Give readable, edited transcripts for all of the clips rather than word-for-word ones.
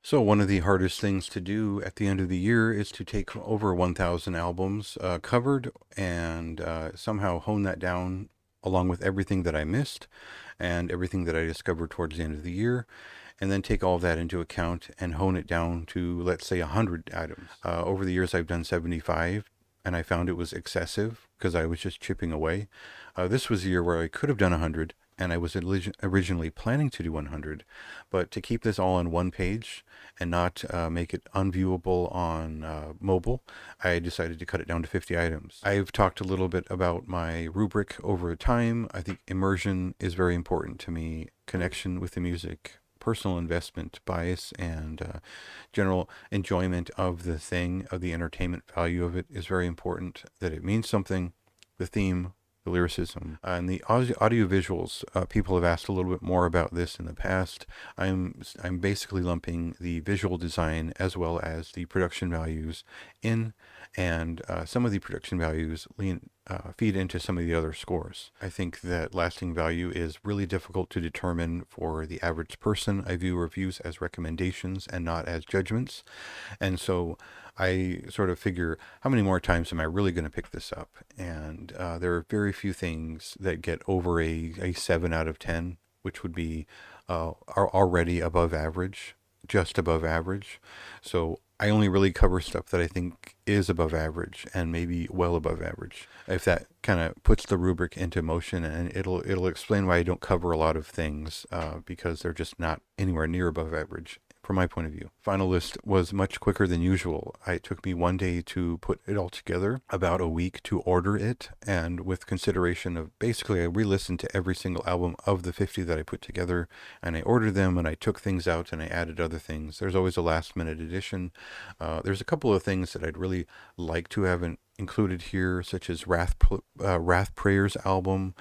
So one of the hardest things to do at the end of the year is to take over 1,000 albums covered and somehow hone that down along with everything that I missed and everything that I discovered towards the end of the year, and then take all of that into account and hone it down to, let's say, 100 items. Over the years, I've done 75, and I found it was excessive because I was just chipping away. This was a year where I could have done 100, and I was originally planning to do 100, but to keep this all on one page and not make it unviewable on mobile, I decided to cut it down to 50 items. I've talked a little bit about my rubric over time. I think immersion is very important to me, connection with the music, personal investment, bias, and general enjoyment of the thing, of the entertainment value of it is very important, that it means something, the theme, the lyricism, and the audio visuals. People have asked a little bit more about this in the past. I'm basically lumping the visual design as well as the production values in, and some of the production values feed into some of the other scores. I think that lasting value is really difficult to determine for the average person. I view reviews as recommendations and not as judgments, and so I sort of figure, how many more times am I really going to pick this up? And there are very few things that get over a 7 out of 10, which would be are already above average, just above average. So I only really cover stuff that I think is above average and maybe well above average. If that kind of puts the rubric into motion, and it'll explain why I don't cover a lot of things because they're just not anywhere near above average from my point of view. Final list was much quicker than usual. It took me one day to put it all together, about a week to order it, and with consideration of basically I re-listened to every single album of the 50 that I put together, and I ordered them, and I took things out and I added other things. There's always a last minute addition. There's a couple of things that I'd really like to have included here, such as Wrath Prayers album,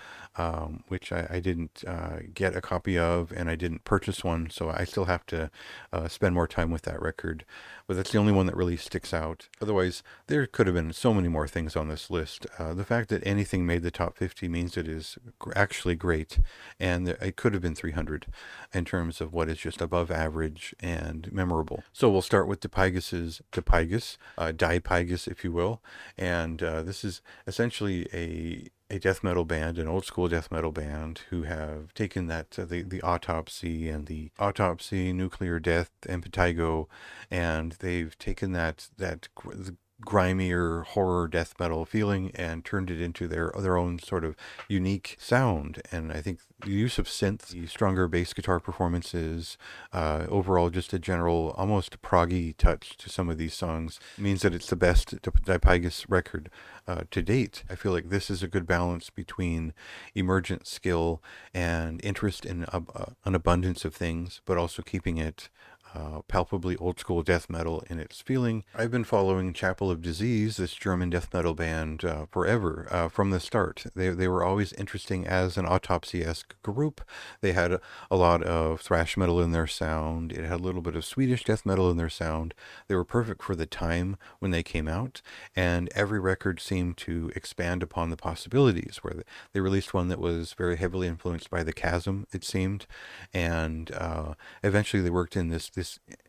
which I didn't get a copy of, and I didn't purchase one, so I still have to spend more time with that record. But that's the only one that really sticks out. Otherwise, there could have been so many more things on this list. The fact that anything made the top 50 means it is actually great, and it could have been 300 in terms of what is just above average and memorable. So we'll start with DePygus, DiePygus, if you will. And this is essentially a death metal band, an old school death metal band, who have taken that the Autopsy and the Autopsy, Nuclear Death, and Impetigo, and they've taken that grimier horror death metal feeling and turned it into their own sort of unique sound. And I think the use of synth, the stronger bass guitar performances, overall just a general almost proggy touch to some of these songs means that it's the best DiePygus record to date. I feel like this is a good balance between emergent skill and interest in an abundance of things, but also keeping it palpably old school death metal in its feeling. I've been following Chapel of Disease, this German death metal band, forever, from the start. They were always interesting as an Autopsy-esque group. They had a lot of thrash metal in their sound. It had a little bit of Swedish death metal in their sound. They were perfect for the time when they came out, and every record seemed to expand upon the possibilities, where they released one that was very heavily influenced by the Chasm, it seemed, and eventually they worked in this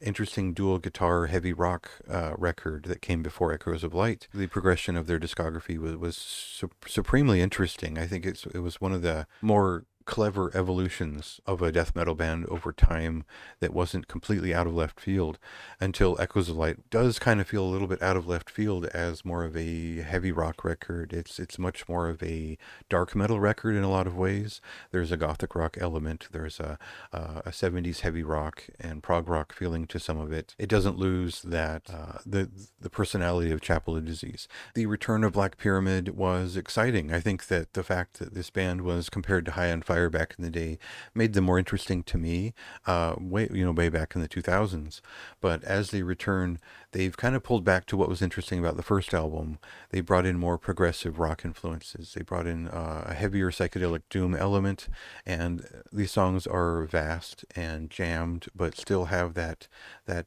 interesting dual guitar heavy rock record that came before Echoes of Light. The progression of their discography was supremely interesting. I think it was one of the more clever evolutions of a death metal band over time that wasn't completely out of left field, until Echoes of Light does kind of feel a little bit out of left field as more of a heavy rock record. It's much more of a dark metal record in a lot of ways. There's a gothic rock element. There's a 70s heavy rock and prog rock feeling to some of it. It doesn't lose that the personality of Chapel of Disease. The return of Black Pyramid was exciting. I think that the fact that this band was compared to High on Fire back in the day made them more interesting to me, way back in the 2000s. But as they return, they've kind of pulled back to what was interesting about the first album. They brought in more progressive rock influences. They brought in a heavier psychedelic doom element, and these songs are vast and jammed, but still have that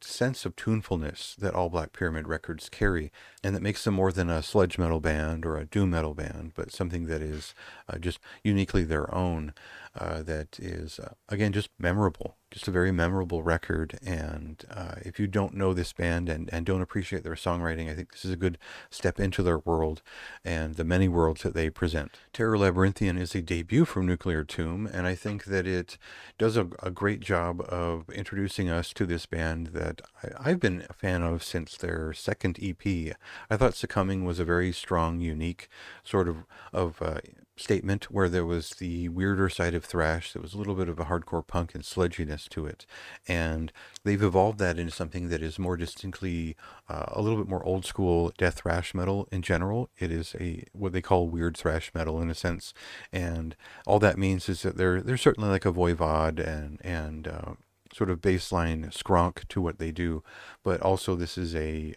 sense of tunefulness that all Black Pyramid records carry, and that makes them more than a sludge metal band or a doom metal band, but something that is just uniquely their own. that is, again, just memorable. Just a very memorable record. And if you don't know this band and don't appreciate their songwriting, I think this is a good step into their world and the many worlds that they present. Terror Labyrinthian is a debut from Nuclear Tomb, and I think that it does a great job of introducing us to this band that I've been a fan of since their second EP. I thought Succumbing was a very strong, unique sort of statement where there was the weirder side of thrash. There was a little bit of a hardcore punk and sludginess to it, and they've evolved that into something that is more distinctly a little bit more old school death thrash metal in general. It is a what they call weird thrash metal in a sense, and all that means is that they're certainly like a Voivod and sort of baseline skronk to what they do, but also this is a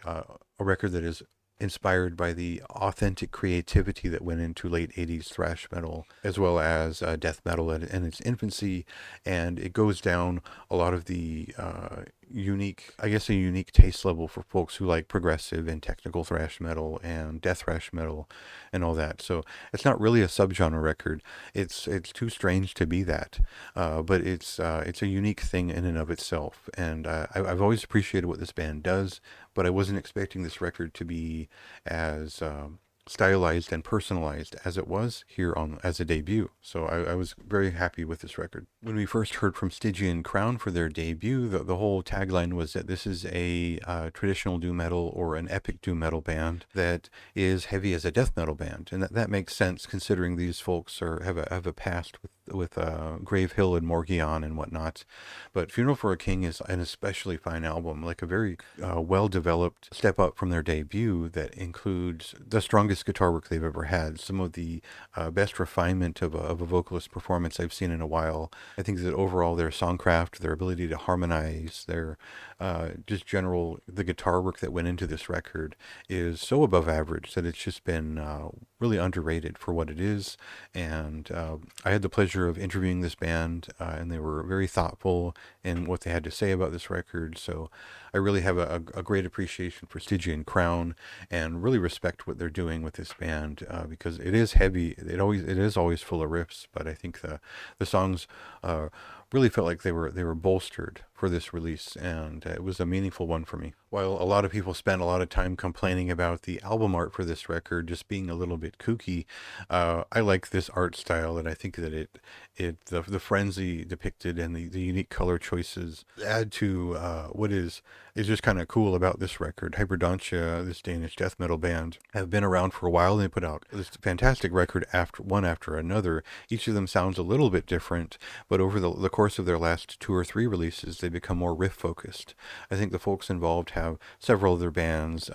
record that is inspired by the authentic creativity that went into late 80s thrash metal as well as death metal in its infancy, and it goes down a lot of the unique, I guess, a unique taste level for folks who like progressive and technical thrash metal and death thrash metal and all that. So it's not really a subgenre record. It's too strange to be that, but it's a unique thing in and of itself. And I've always appreciated what this band does, but I wasn't expecting this record to be as stylized and personalized as it was here on as a debut. So I was very happy with this record. When we first heard from Stygian Crown for their debut, the whole tagline was that this is a traditional doom metal or an epic doom metal band that is heavy as a death metal band, and that makes sense considering these folks have a past with Grave Hill and Morgion and whatnot. But Funeral for a King is an especially fine album, like a very well-developed step up from their debut that includes the strongest guitar work they've ever had, some of the best refinement of a vocalist performance I've seen in a while. I think that overall their songcraft, their ability to harmonize, their just general, the guitar work that went into this record is so above average that it's just been really underrated for what it is. And I had the pleasure of interviewing this band, and they were very thoughtful in what they had to say about this record. So I really have a great appreciation for Stygian Crown and really respect what they're doing with this band because it is heavy. It is always full of riffs, but I think the songs really felt like they were bolstered for this release, and it was a meaningful one for me. While a lot of people spent a lot of time complaining about the album art for this record just being a little bit kooky, I like this art style, and I think that the frenzy depicted and the unique color choices add to what is just kind of cool about this record. Hyperdontia, this Danish death metal band, have been around for a while, and they put out this fantastic record one after another. Each of them sounds a little bit different, but over the course of their last 2 or 3 releases, they become more riff focused. I think the folks involved have several other bands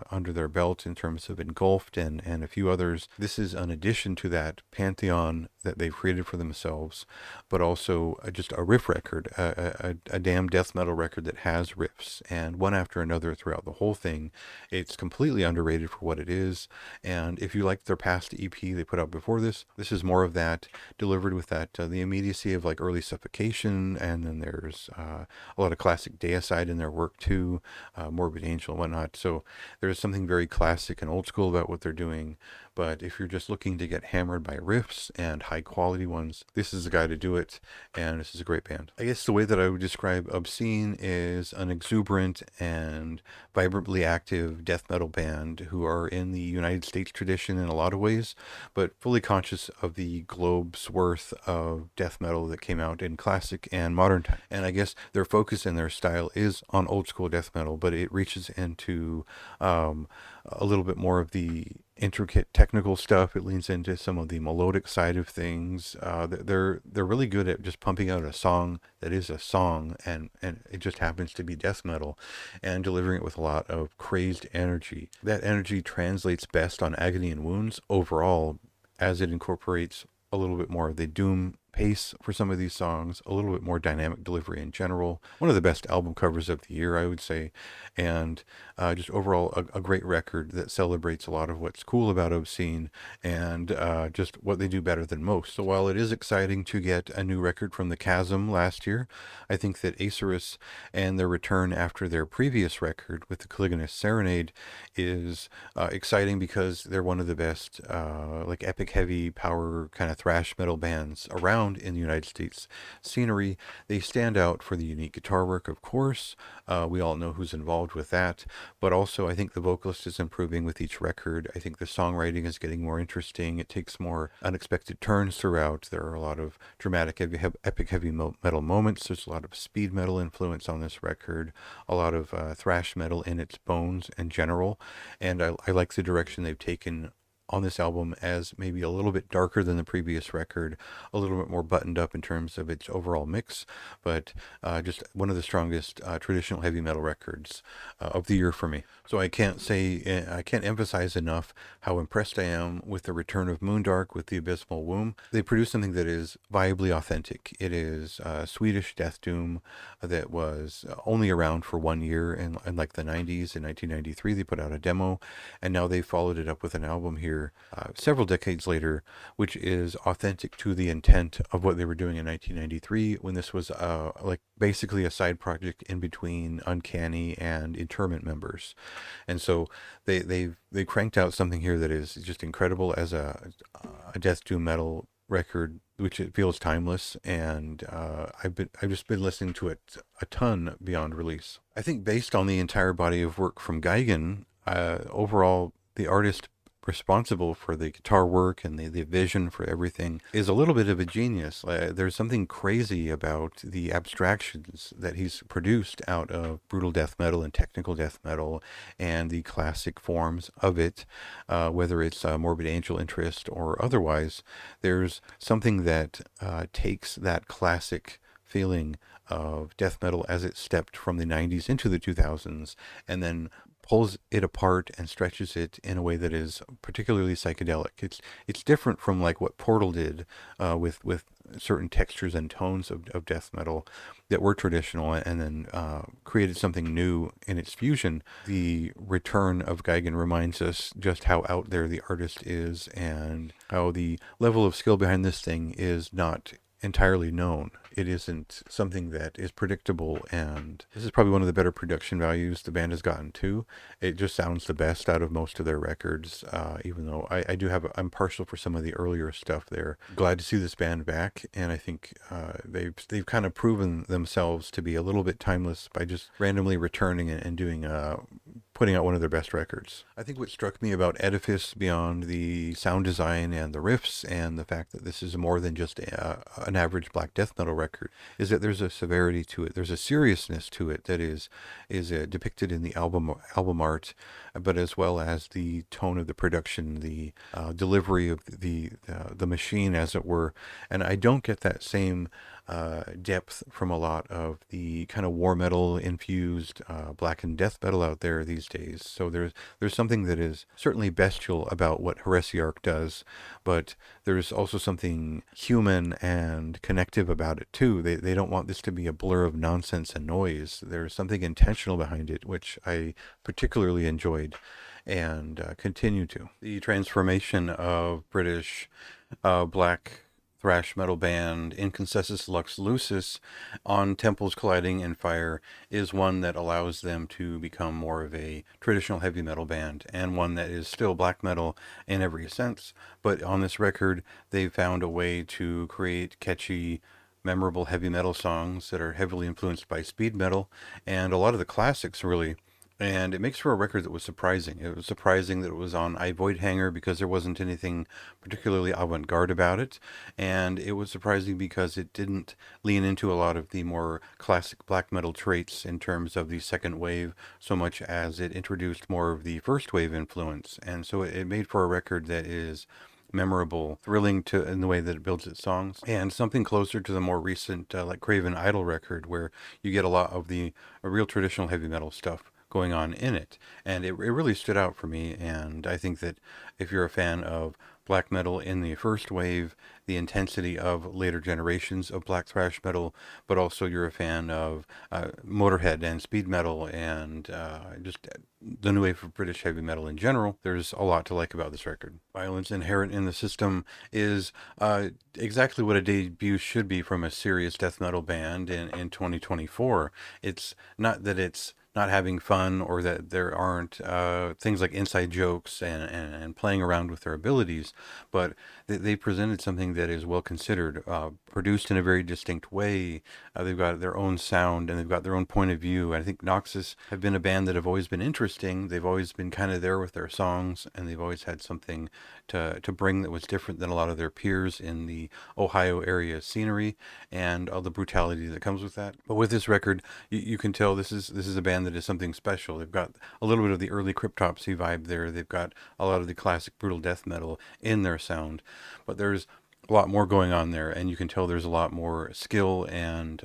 under their belt in terms of Engulfed and a few others. This is an addition to that pantheon that they've created for themselves, but also just a riff record, a damn death metal record that has riffs, and one after another throughout the whole thing. It's completely underrated for what it is, and if you like their past EP they put out before this is more of that, delivered with that the immediacy of like early Suffocation, and then there's a lot of classic Deicide in their work too, Morbid Angel and whatnot. So there's something very classic and old school about what they're doing. But if you're just looking to get hammered by riffs and high quality ones, this is the guy to do it, and this is a great band. I guess the way that I would describe Obscene is an exuberant and vibrantly active death metal band who are in the United States tradition in a lot of ways, but fully conscious of the globe's worth of death metal that came out in classic and modern time. And I guess their focus and their style is on old school death metal, but it reaches into a little bit more of the intricate technical stuff. It leans into some of the melodic side of things. They're really good at just pumping out a song that is a song, and it just happens to be death metal, and delivering it with a lot of crazed energy. That energy translates best on Agony and Wounds overall, as it incorporates a little bit more of the doom pace for some of these songs, a little bit more dynamic delivery in general. One of the best album covers of the year, I would say, and just overall a great record that celebrates a lot of what's cool about Obscene and just what they do better than most. So while it is exciting to get a new record from the Chasm last year, I think that Acerus and their return after their previous record with the Caligula's Serenade is exciting because they're one of the best like epic heavy power kind of thrash metal bands around. found in the United States scenery. They stand out for the unique guitar work, of course. We all know who's involved with that. But also, I think the vocalist is improving with each record. I think the songwriting is getting more interesting. It takes more unexpected turns throughout. There are a lot of dramatic, epic heavy metal moments. There's a lot of speed metal influence on this record, a lot of thrash metal in its bones in general. And I like the direction they've taken on this album as maybe a little bit darker than the previous record, a little bit more buttoned up in terms of its overall mix, but just one of the strongest traditional heavy metal records of the year for me. So I can't emphasize enough how impressed I am with the return of Moondark with the Abysmal Womb. They produce something that is viably authentic. It is Swedish death doom that was only around for 1 year in like the 90s. In 1993, they put out a demo, and now they followed it up with an album here several decades later, which is authentic to the intent of what they were doing in 1993 when this was like basically a side project in between Uncanny and Interment members. And so they cranked out something here that is just incredible as a death doom metal record, which it feels timeless. And I've just been listening to it a ton beyond release. I think based on the entire body of work from Geigen, overall the artist responsible for the guitar work and the vision for everything is a little bit of a genius. There's something crazy about the abstractions that he's produced out of brutal death metal and technical death metal and the classic forms of it, whether it's Morbid Angel interest or otherwise. There's something that takes that classic feeling of death metal as it stepped from the 90s into the 2000s and then pulls it apart and stretches it in a way that is particularly psychedelic. It's different from like what Portal did with certain textures and tones of death metal that were traditional and then created something new in its fusion. The return of Geigen reminds us just how out there the artist is and how the level of skill behind this thing is not entirely known. It isn't something that is predictable, and this is probably one of the better production values the band has gotten to. It just sounds the best out of most of their records, even though I'm partial for some of the earlier stuff there. Glad to see this band back, and I think they've kind of proven themselves to be a little bit timeless by just randomly returning and doing putting out one of their best records. I think what struck me about Edifice, beyond the sound design and the riffs and the fact that this is more than just an average black death metal record, is that there's a severity to it. There's a seriousness to it that is depicted in the album art, but as well as the tone of the production, the delivery of the machine, as it were. And I don't get that same depth from a lot of the kind of war metal infused black and death metal out there these days. So there's something that is certainly bestial about what Heresiarch does, but there's also something human and connective about it too. They don't want this to be a blur of nonsense and noise. There's something intentional behind it, which I particularly enjoyed and continue to. The transformation of British black thrash metal band Inconcessus Lux Lucis on Temples Colliding in Fire is one that allows them to become more of a traditional heavy metal band, and one that is still black metal in every sense. But on this record, they've found a way to create catchy, memorable heavy metal songs that are heavily influenced by speed metal and a lot of the classics, really. And it makes for a record that was surprising. It was surprising that it was on I Void Hanger because there wasn't anything particularly avant-garde about it. And it was surprising because it didn't lean into a lot of the more classic black metal traits in terms of the second wave, so much as it introduced more of the first wave influence. And so it made for a record that is memorable, thrilling to in the way that it builds its songs, and something closer to the more recent like Craven Idol record, where you get a lot of the real traditional heavy metal stuff going on in it. And it really stood out for me. And I think that if you're a fan of black metal in the first wave, the intensity of later generations of black thrash metal, but also you're a fan of Motorhead and speed metal and just the new wave of British heavy metal in general, there's a lot to like about this record. Violence inherent in the system is exactly what a debut should be from a serious death metal band in 2024. It's not that it's not having fun, or that there aren't things like inside jokes and playing around with their abilities, but they presented something that is well considered, produced in a very distinct way. They've got their own sound and they've got their own point of view. I think Noxus have been a band that have always been interesting. They've always been kind of there with their songs, and they've always had something to bring that was different than a lot of their peers in the Ohio area scenery and all the brutality that comes with that. But with this record, you can tell this is a band that is something special. They've got a little bit of the early Cryptopsy vibe there. They've got a lot of the classic brutal death metal in their sound, but there's a lot more going on there, and you can tell there's a lot more skill and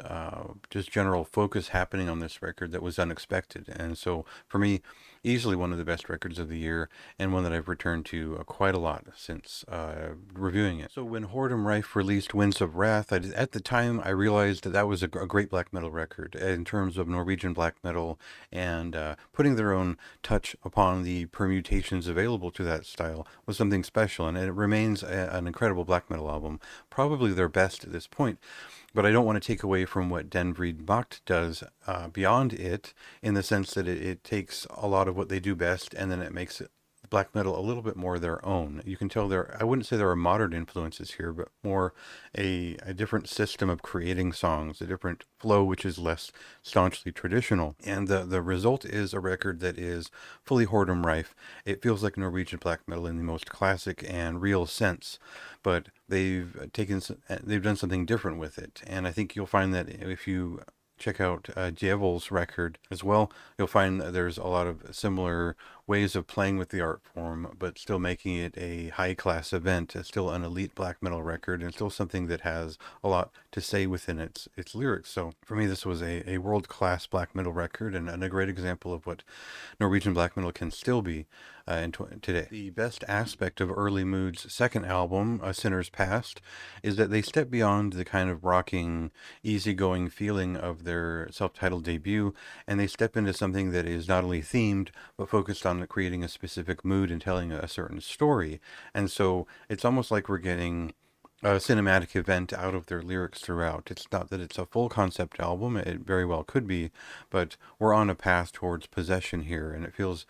just general focus happening on this record that was unexpected. And so, for me, easily one of the best records of the year, and one that I've returned to quite a lot since reviewing it. So, when Whoredom Rife released Winds of Wrath, at the time I realized that that was a great black metal record in terms of Norwegian black metal and putting their own touch upon the permutations available to that style was something special, and it remains an incredible black metal album, probably their best at this point. But I don't want to take away from what Den Vreed Macht does beyond it, in the sense that it takes a lot of what they do best and then it makes it black metal a little bit more their own. You can tell I wouldn't say there are modern influences here, but more a different system of creating songs, a different flow, which is less staunchly traditional. And the result is a record that is fully Whoredom Rife. It feels like Norwegian black metal in the most classic and real sense, but they've done something different with it. And I think you'll find that if you check out Djevel's record as well, you'll find that there's a lot of similar ways of playing with the art form, but still making it a high class event, still an elite black metal record, and still something that has a lot to say within its lyrics. So for me, this was a world class black metal record, and a great example of what Norwegian black metal can still be today. The best aspect of Early Mood's second album, A Sinner's Past, is that they step beyond the kind of rocking, easygoing feeling of their self-titled debut, and they step into something that is not only themed, but focused on creating a specific mood and telling a certain story. And so it's almost like we're getting a cinematic event out of their lyrics throughout. It's not that it's a full concept album, it very well could be, but we're on a path towards possession here, and it feels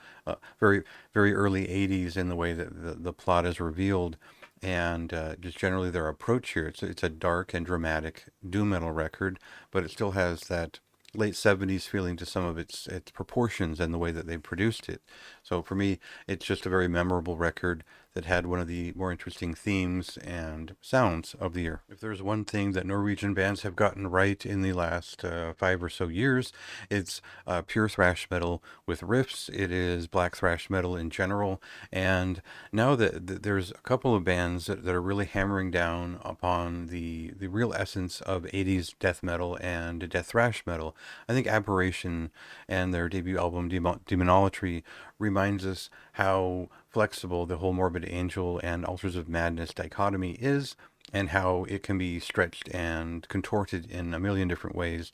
very, very early 80s in the way that the plot is revealed, and just generally their approach here. It's a dark and dramatic doom metal record, but it still has that late 70s feeling to some of its proportions and the way that they produced it. So for me, it's just a very memorable record that had one of the more interesting themes and sounds of the year. If there's one thing that Norwegian bands have gotten right in the last 5 or so years, it's pure thrash metal with riffs. It is black thrash metal in general. And now that there's a couple of bands that are really hammering down upon the real essence of 80s death metal and death thrash metal, I think Aberration and their debut album Demonolatry reminds us how flexible the whole Morbid Angel and Altars of Madness dichotomy is, and how it can be stretched and contorted in a million different ways,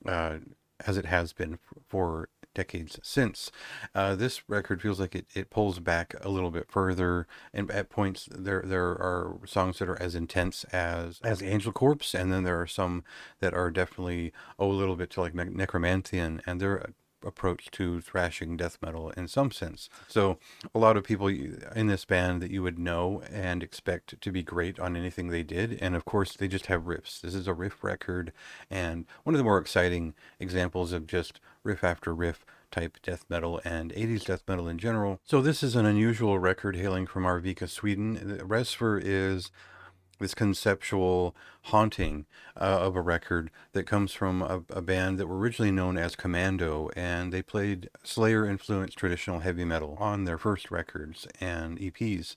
uh, as it has been for decades since. This record feels like it pulls back a little bit further, and at points there are songs that are as intense as Angel Corpse, and then there are some that are definitely a little bit to like Necromantian, and they're approach to thrashing death metal in some sense. So a lot of people in this band that you would know and expect to be great on anything they did, and of course they just have riffs. This is a riff record, and one of the more exciting examples of just riff after riff type death metal and 80s death metal in general. So this is an unusual record hailing from Arvika, Sweden. Resver is this conceptual haunting of a record that comes from a band that were originally known as Commando, and they played Slayer-influenced traditional heavy metal on their first records and EPs.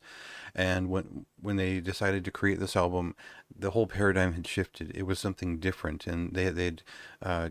And when they decided to create this album, the whole paradigm had shifted. It was something different, and they'd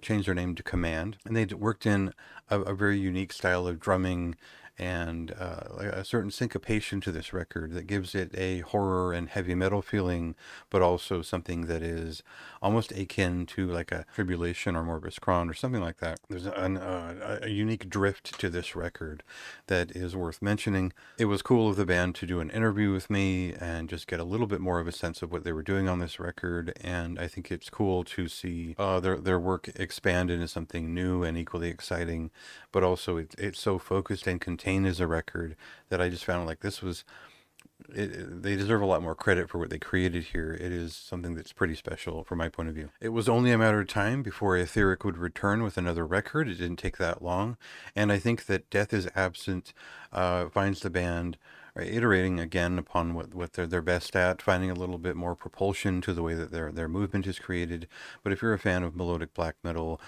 changed their name to Command, and they'd worked in a very unique style of drumming and a certain syncopation to this record that gives it a horror and heavy metal feeling, but also something that is almost akin to like a Tribulation or Morbus Crohn or something like that. There's a unique drift to this record that is worth mentioning. It was cool of the band to do an interview with me and just get a little bit more of a sense of what they were doing on this record. And I think it's cool to see their work expand into something new and equally exciting, but also it's so focused and contained as a record that I just found like this was they deserve a lot more credit for what they created here. It is something that's pretty special from my point of view. It was only a matter of time before Etheric would return with another record. It didn't take that long. And I think that Death is Absent finds the band iterating again upon what they're best at, finding a little bit more propulsion to the way that their movement is created. But if you're a fan of melodic black metal,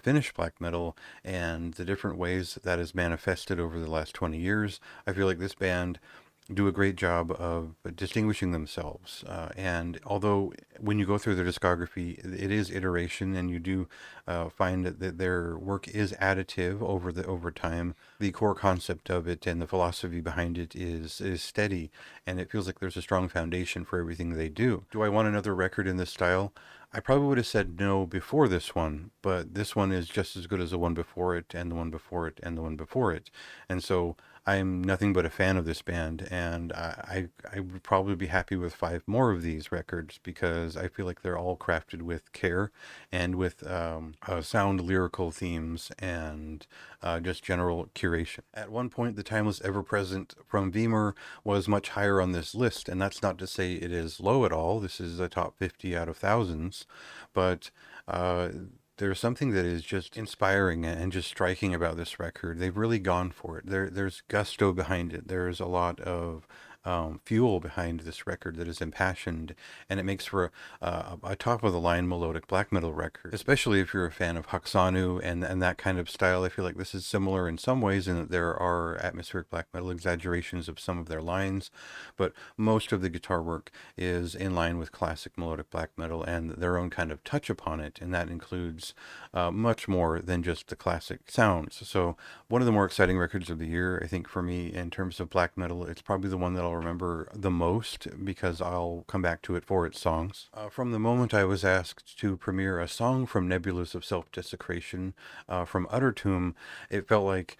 Finnish black metal, and the different ways that is manifested over the last 20 years, I feel like this band do a great job of distinguishing themselves. And although when you go through their discography, it is iteration, and you do find that their work is additive over time, the core concept of it and the philosophy behind it is steady, and it feels like there's a strong foundation for everything they do. Do I want another record in this style? I probably would have said no before this one, but this one is just as good as the one before it, and the one before it, and the one before it. And so I'm nothing but a fan of this band, and I would probably be happy with 5 more of these records because I feel like they're all crafted with care and with sound lyrical themes and just general curation. At one point, the Timeless Ever Present from Veemer was much higher on this list, and that's not to say it is low at all. This is a top 50 out of thousands, but there's something that is just inspiring and just striking about this record. They've really gone for it. There's gusto behind it. There's a lot of fuel behind this record that is impassioned, and it makes for a top of the line melodic black metal record. Especially if you're a fan of Haksanu and that kind of style, I feel like this is similar in some ways in that there are atmospheric black metal exaggerations of some of their lines, but most of the guitar work is in line with classic melodic black metal and their own kind of touch upon it, and that includes much more than just the classic sounds. So one of the more exciting records of the year, I think for me in terms of black metal, it's probably the one that I'll remember the most because I'll come back to it for its songs. From the moment I was asked to premiere a song from Nebulas of Self-Desecration from Utter Tomb, it felt like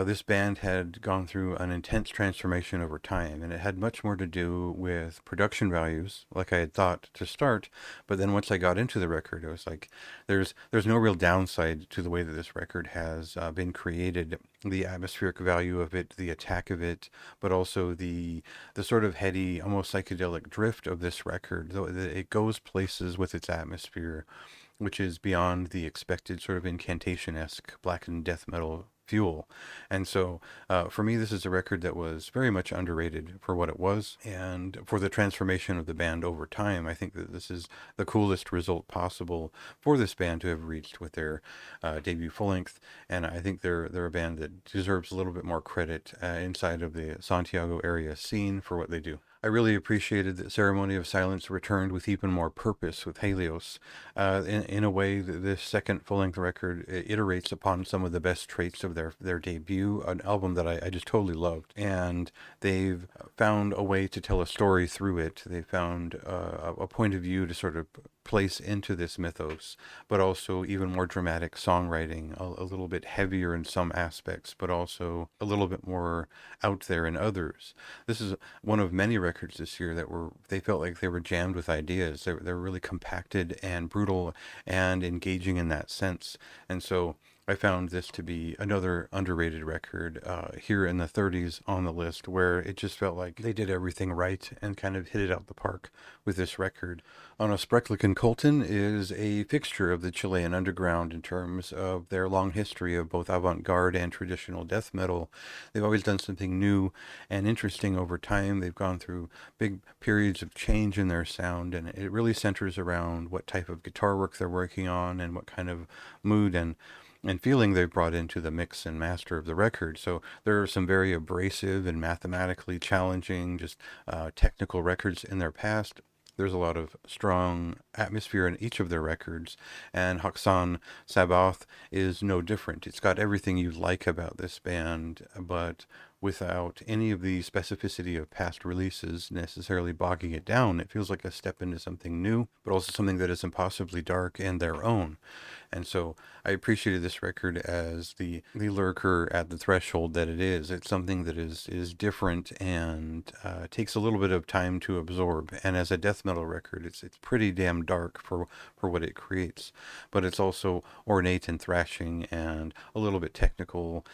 this band had gone through an intense transformation over time, and it had much more to do with production values, like I had thought to start. But then once I got into the record, it was like there's no real downside to the way that this record has been created. The atmospheric value of it, the attack of it, but also the sort of heady, almost psychedelic drift of this record. Though it goes places with its atmosphere, which is beyond the expected sort of incantation-esque blackened death metal fuel. And so for me, this is a record that was very much underrated for what it was and for the transformation of the band over time. I think that this is the coolest result possible for this band to have reached with their debut full length, and I think they're a band that deserves a little bit more credit inside of the Santiago area scene for what they do. I really appreciated that Ceremony of Silence returned with even more purpose with Helios. In a way, this second full-length record iterates upon some of the best traits of their debut, an album that I just totally loved. And they've found a way to tell a story through it. They found a point of view to sort of place into this mythos, but also even more dramatic songwriting, a little bit heavier in some aspects, but also a little bit more out there in others. This is one of many records this year that they felt like they were jammed with ideas. They're really compacted and brutal and engaging in that sense. And so I found this to be another underrated record here in the 30s on the list, where it just felt like they did everything right and kind of hit it out the park with this record. Anna Sprecklich Colton is a fixture of the Chilean underground in terms of their long history of both avant-garde and traditional death metal. They've always done something new and interesting over time. They've gone through big periods of change in their sound, and it really centers around what type of guitar work they're working on and what kind of mood and feeling they've brought into the mix and master of the record. So there are some very abrasive and mathematically challenging, just technical records in their past. There's a lot of strong atmosphere in each of their records, and Haksan Sabath is no different. It's got everything you like about this band, but without any of the specificity of past releases necessarily bogging it down. It feels like a step into something new, but also something that is impossibly dark and their own. And so I appreciated this record as the lurker at the threshold that it is. It's something that is different and takes a little bit of time to absorb. And as a death metal record, it's pretty damn dark for what it creates. But it's also ornate and thrashing and a little bit technical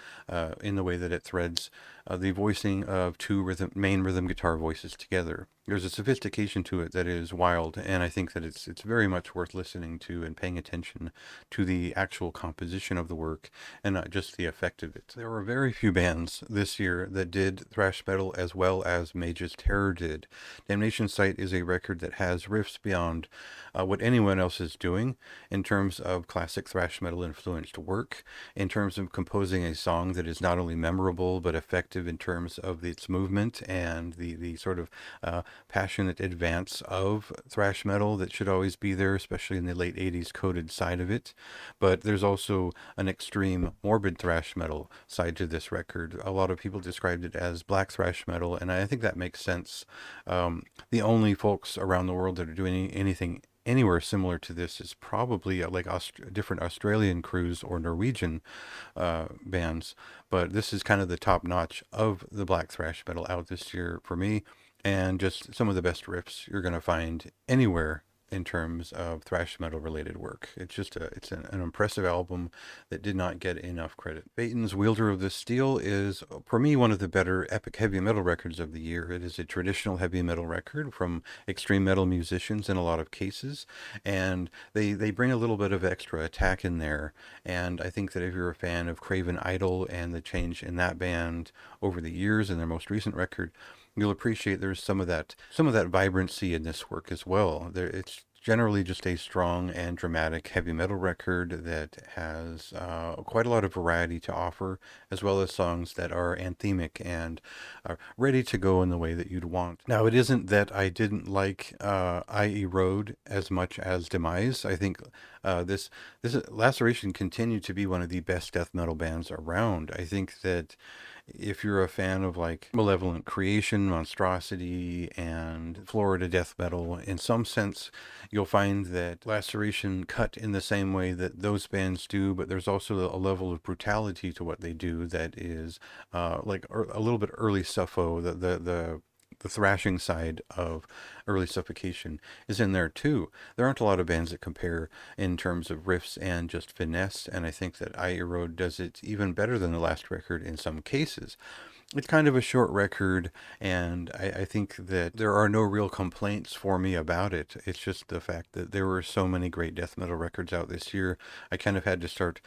in the way that it threads the voicing of two main rhythm guitar voices together. There's a sophistication to it that is wild, and I think that it's very much worth listening to and paying attention to the actual composition of the work and not just the effect of it. There were very few bands this year that did thrash metal as well as Mage's Terror did. Damnation Sight is a record that has riffs beyond what anyone else is doing in terms of classic thrash metal influenced work, in terms of composing a song that is not only memorable but effective in terms of its movement and the sort of passionate advance of thrash metal that should always be there, especially in the late 80s coded side of it. But there's also an extreme morbid thrash metal side to this record. A lot of people described it as black thrash metal, and I think that makes sense. The only folks around the world that are doing anything anywhere similar to this is probably like different Australian crews or Norwegian bands. But this is kind of the top notch of the black thrash metal out this year for me, and just some of the best riffs you're going to find anywhere in terms of thrash metal related work. It's just an impressive album that did not get enough credit. Baton's Wielder of the Steel is, for me, one of the better epic heavy metal records of the year. It is a traditional heavy metal record from extreme metal musicians in a lot of cases, and they bring a little bit of extra attack in there. And I think that if you're a fan of Craven Idol and the change in that band over the years and their most recent record, you'll appreciate there's some of that vibrancy in this work as well. It's generally just a strong and dramatic heavy metal record that has quite a lot of variety to offer, as well as songs that are anthemic and ready to go in the way that you'd want. Now, it isn't that I didn't like I Erode as much as Demise. I think this Laceration continued to be one of the best death metal bands around. I think that if you're a fan of like Malevolent Creation, Monstrosity, and Florida death metal, in some sense, you'll find that Laceration cut in the same way that those bands do, but there's also a level of brutality to what they do that is a little bit early Suffo, the thrashing side of early Suffocation is in there too. There aren't a lot of bands that compare in terms of riffs and just finesse, and I think that I Erode does it even better than the last record in some cases. It's kind of a short record, and I think that there are no real complaints for me about it. It's just the fact that there were so many great death metal records out this year. I kind of had to start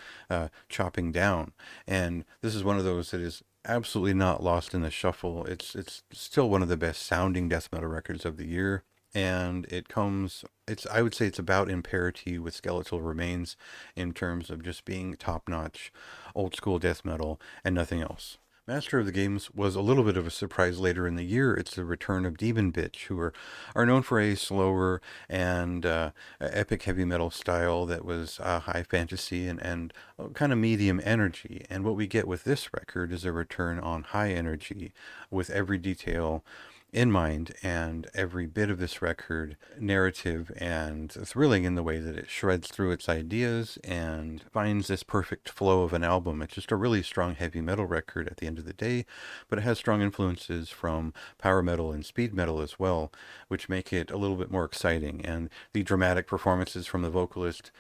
chopping down, and this is one of those that is absolutely not lost in the shuffle. It's still one of the best sounding death metal records of the year, and I would say it's about in parity with Skeletal Remains in terms of just being top notch old school death metal and nothing else. Master of the Games was a little bit of a surprise later in the year. It's the return of Demon Bitch, who are known for a slower and epic heavy metal style that was high fantasy and kind of medium energy. And what we get with this record is a return on high energy with every detail in mind, and every bit of this record narrative and thrilling in the way that it shreds through its ideas and finds this perfect flow of an album. It's just a really strong heavy metal record at the end of the day, but it has strong influences from power metal and speed metal as well, which make it a little bit more exciting. And the dramatic performances from the vocalist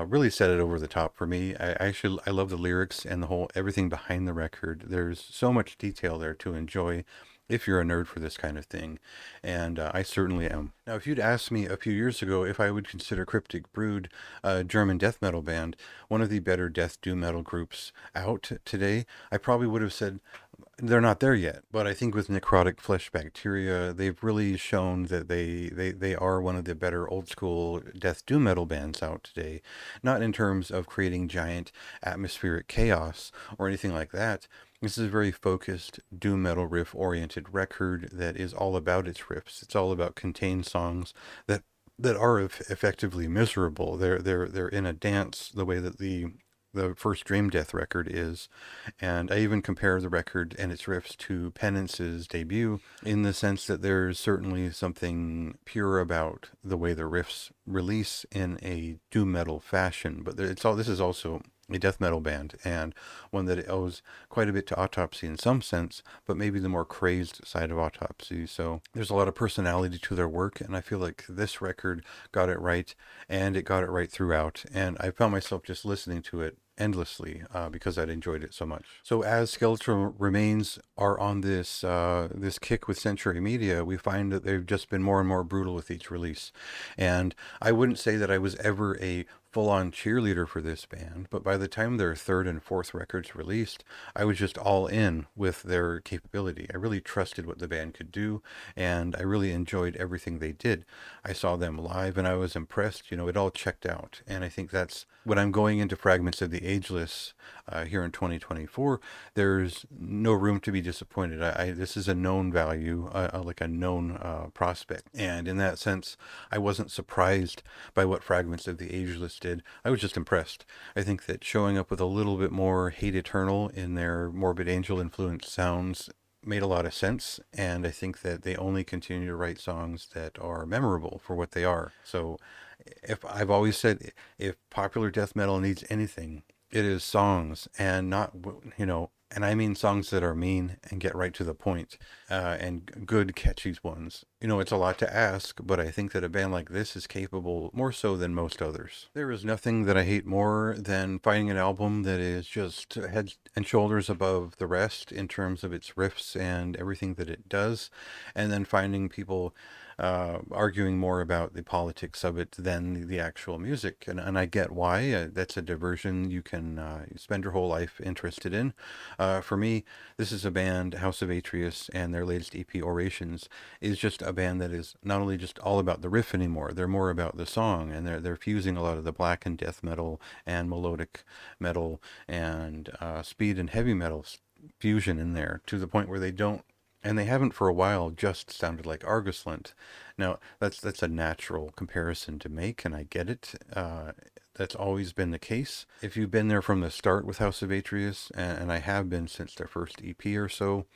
really set it over the top for me. I love the lyrics and the whole everything behind the record. There's so much detail there to enjoy if you're a nerd for this kind of thing, and I certainly am. Now, if you'd asked me a few years ago if I would consider Cryptic Brood a German death metal band, one of the better death doom metal groups out today, I probably would have said they're not there yet. But I think with Necrotic Flesh Bacteria, they've really shown that they are one of the better old school death doom metal bands out today. Not in terms of creating giant atmospheric chaos or anything like that. This is a very focused doom metal riff oriented record that is all about its riffs. It's all about contained songs that are effectively miserable. They're in a dance the way that the the first Dream Death record is. And I even compare the record and its riffs to Penance's debut in the sense that there's certainly something pure about the way the riffs release in a doom metal fashion. But this is also a death metal band, and one that owes quite a bit to Autopsy in some sense, but maybe the more crazed side of Autopsy. So there's a lot of personality to their work, and I feel like this record got it right, and it got it right throughout. And I found myself just listening to it endlessly because I'd enjoyed it so much. So as Skeletal Remains are on this kick with Century Media, we find that they've just been more and more brutal with each release. And I wouldn't say that I was ever a full-on cheerleader for this band, but by the time their third and fourth records released, I was just all in with their capability. I really trusted what the band could do, and I really enjoyed everything they did. I saw them live, and I was impressed. It all checked out, and I think that's when I'm going into Fragments of the Ageless here in 2024. There's no room to be disappointed. This is a known value, like a known prospect, and in that sense, I wasn't surprised by what Fragments of the Ageless did. I was just impressed. I think that showing up with a little bit more Hate Eternal in their Morbid Angel influenced sounds made a lot of sense, and I think that they only continue to write songs that are memorable for what they are. So if I've always said, if popular death metal needs anything, it is songs, and not, and I mean songs that are mean and get right to the point, and good, catchy ones. It's a lot to ask, but I think that a band like this is capable more so than most others. There is nothing that I hate more than finding an album that is just head and shoulders above the rest in terms of its riffs and everything that it does, and then finding people arguing more about the politics of it than the actual music. And I get why. That's a diversion you can spend your whole life interested in. For me, this is a band, House of Atreus, and their latest EP, Orations, is just a band that is not only just all about the riff anymore, they're more about the song, and they're fusing a lot of the black and death metal and melodic metal and speed and heavy metal fusion in there to the point where they don't, and they haven't for a while, just sounded like Arguslant. Now, that's a natural comparison to make, and I get it. That's always been the case. If you've been there from the start with House of Atreus, and I have been since their first EP or so,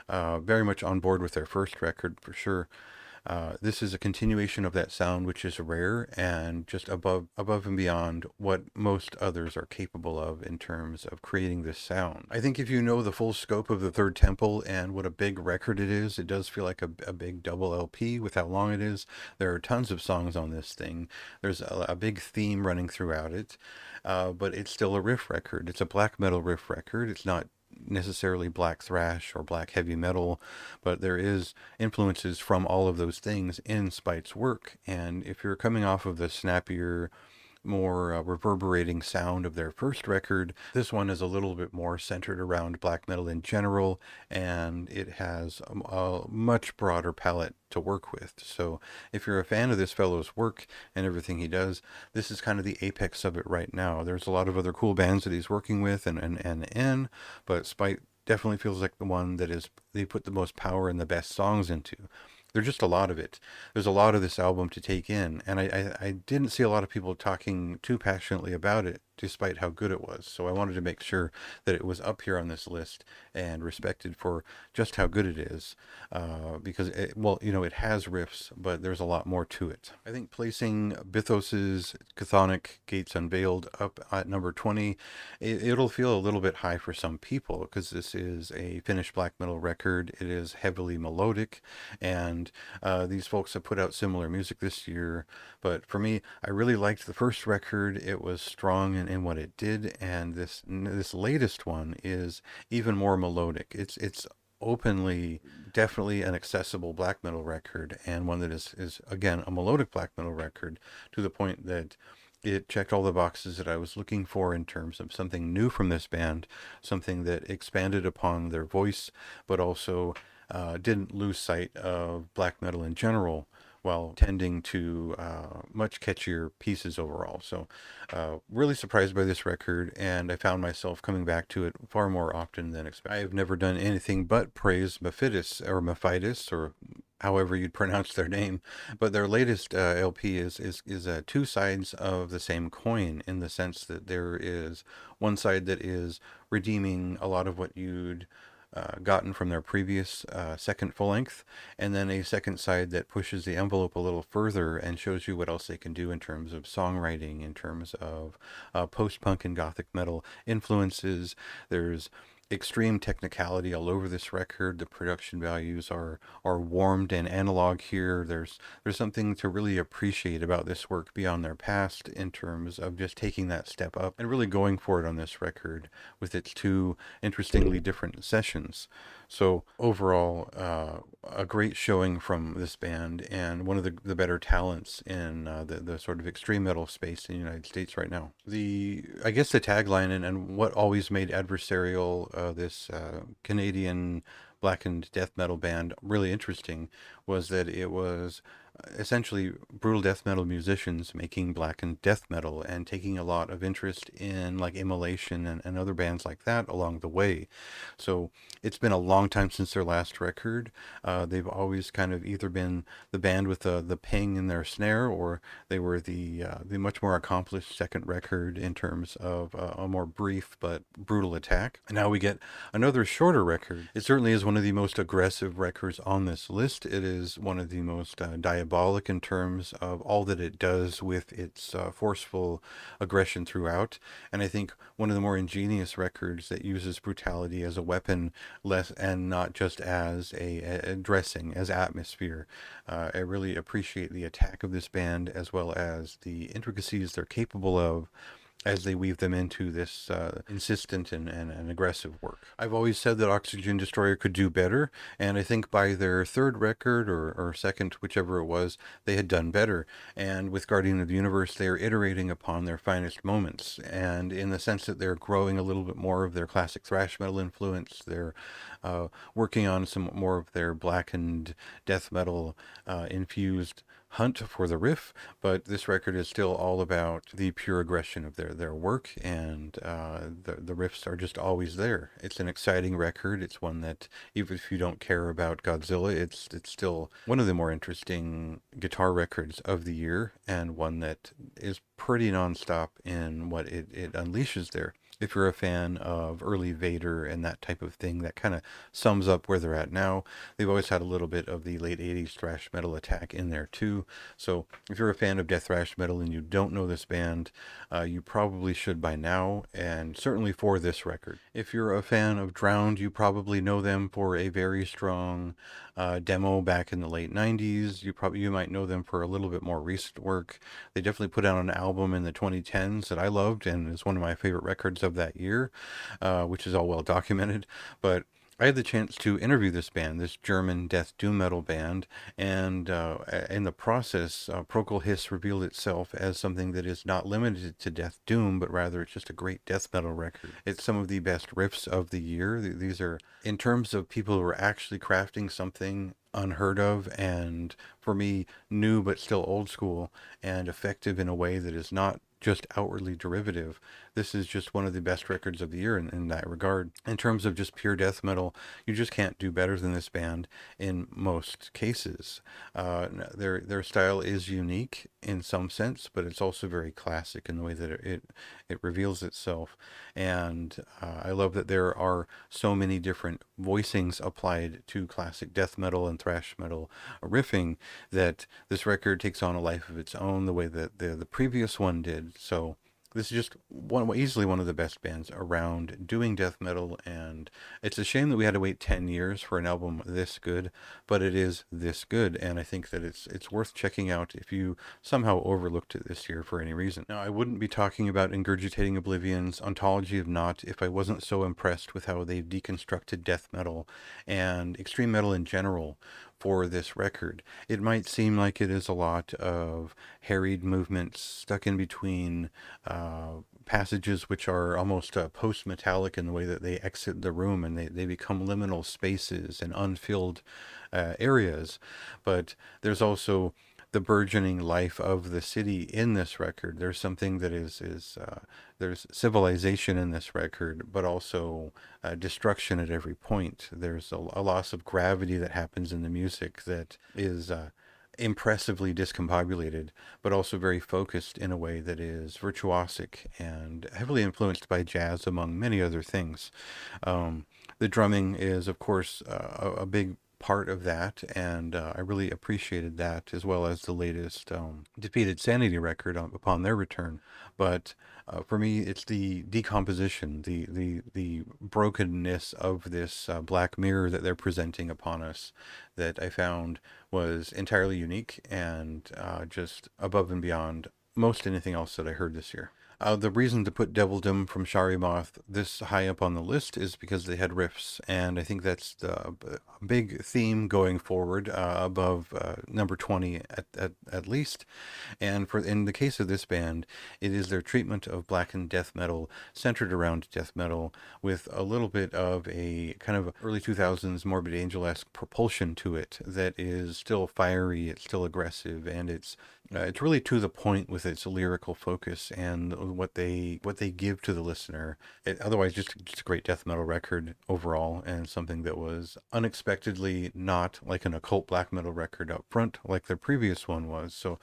very much on board with their first record for sure. This is a continuation of that sound, which is rare and just above and beyond what most others are capable of in terms of creating this sound. I think if you know the full scope of the Third Temple and what a big record it is, it does feel like a big double LP with how long it is. There are tons of songs on this thing. There's a big theme running throughout it, but it's still a riff record. It's a black metal riff record. It's not necessarily black thrash or black heavy metal, but there is influences from all of those things in Spite's work. And if you're coming off of the snappier, more reverberating sound of their first record, this one is a little bit more centered around black metal in general, and it has a much broader palette to work with. So if you're a fan of this fellow's work and everything he does, this is kind of the apex of it right now. There's a lot of other cool bands that he's working with and but Spite definitely feels like the one that is they put the most power and the best songs into. There's just a lot of it. There's a lot of this album to take in, and I didn't see a lot of people talking too passionately about it, despite how good it was. So I wanted to make sure that it was up here on this list and respected for just how good it is, because it has riffs, but there's a lot more to it. I think placing Bythos's Chthonic Gates Unveiled up at number 20, it'll feel a little bit high for some people because this is a Finnish black metal record. It is heavily melodic, and these folks have put out similar music this year. But for me, I really liked the first record. It was strong in what it did, and this latest one is even more melodic. It's openly definitely an accessible black metal record, and one that is again a melodic black metal record to the point that it checked all the boxes that I was looking for in terms of something new from this band, something that expanded upon their voice, but also didn't lose sight of black metal in general while tending to much catchier pieces overall. So really surprised by this record, and I found myself coming back to it far more often than expected. I have never done anything but praise Mephitis or however you'd pronounce their name. But their latest LP is two sides of the same coin, in the sense that there is one side that is redeeming a lot of what you'd gotten from their previous second full length, and then a second side that pushes the envelope a little further and shows you what else they can do in terms of songwriting, in terms of post punk and gothic metal influences. There's extreme technicality all over this record. The production values are warmed and analog here. There's something to really appreciate about this work beyond their past, in terms of just taking that step up and really going for it on this record with its two interestingly different sessions. So overall, a great showing from this band, and one of the better talents in the sort of extreme metal space in the United States right now. I guess the tagline, and what always made Adversarial, this Canadian blackened death metal band, really interesting, was that it was essentially brutal death metal musicians making blackened death metal, and taking a lot of interest in like Immolation and other bands like that along the way. So it's been a long time since their last record. They've always kind of either been the band with the ping in their snare, or they were the much more accomplished second record in terms of a more brief but brutal attack. And now we get another shorter record. It certainly is one of the most aggressive records on this list. It is one of the most diabolic in terms of all that it does with its forceful aggression throughout. And I think one of the more ingenious records that uses brutality as a weapon, less and not just as a dressing, as atmosphere. I really appreciate the attack of this band, as well as the intricacies they're capable of as they weave them into this insistent and aggressive work. I've always said that Oxygen Destroyer could do better, and I think by their third record, or second, whichever it was, they had done better. And with Guardian of the Universe, they're iterating upon their finest moments, and in the sense that they're growing a little bit more of their classic thrash metal influence, they're working on some more of their blackened death metal infused hunt for the riff, but this record is still all about the pure aggression of their work, and the riffs are just always there. It's an exciting record. It's one that, even if you don't care about Godzilla, it's still one of the more interesting guitar records of the year, and one that is pretty nonstop in what it unleashes there. If you're a fan of early Vader and that type of thing, that kind of sums up where they're at now. They've always had a little bit of the late 80s thrash metal attack in there too. So if you're a fan of death thrash metal and you don't know this band, you probably should by now, and certainly for this record. If you're a fan of Drowned, you probably know them for a very strong demo back in the late 90s. You might know them for a little bit more recent work. They definitely put out an album in the 2010s that I loved, and is one of my favorite records of that year, which is all well documented. But I had the chance to interview this band, this German death doom metal band, and in the process, Procol Hiss revealed itself as something that is not limited to death doom, but rather it's just a great death metal record. It's some of the best riffs of the year. These are, in terms of people who are actually crafting something unheard of, and for me, new but still old school, and effective in a way that is not just outwardly derivative. This is just one of the best records of the year in that regard. In terms of just pure death metal, you just can't do better than this band in most cases. Their style is unique in some sense, but it's also very classic in the way that it reveals itself. And I love that there are so many different voicings applied to classic death metal and thrash metal riffing, that this record takes on a life of its own, the way that the previous one did. So this is just easily one of the best bands around doing death metal, and it's a shame that we had to wait 10 years for an album this good, but it is this good, and I think that it's worth checking out if you somehow overlooked it this year for any reason. Now, I wouldn't be talking about Ingurgitating Oblivion's Ontology of Naught if I wasn't so impressed with how they've deconstructed death metal and extreme metal in general for this record. It might seem like it is a lot of harried movements stuck in between passages which are almost post-metallic in the way that they exit the room, and they become liminal spaces and unfilled areas. But there's also the burgeoning life of the city in this record. There's something that there's civilization in this record, but also destruction at every point. There's a loss of gravity that happens in the music that is impressively discombobulated, but also very focused in a way that is virtuosic and heavily influenced by jazz, among many other things. The drumming is, of course, a big part of that, and I really appreciated that, as well as the latest Defeated Sanity record upon their return. But for me, it's the decomposition, the brokenness of this black mirror that they're presenting upon us, that I found was entirely unique and just above and beyond most anything else that I heard this year. The reason to put Devildom from Shari Moth this high up on the list is because they had riffs, and I think that's the big theme going forward, above number 20 at least. And for in the case of this band, it is their treatment of blackened death metal centered around death metal with a little bit of a kind of early 2000s Morbid Angel-esque propulsion to it that is still fiery, it's still aggressive, and it's really to the point with its lyrical focus and what they give to the listener. Otherwise, just a great death metal record overall, and something that was unexpectedly not like an occult black metal record up front like their previous one was. So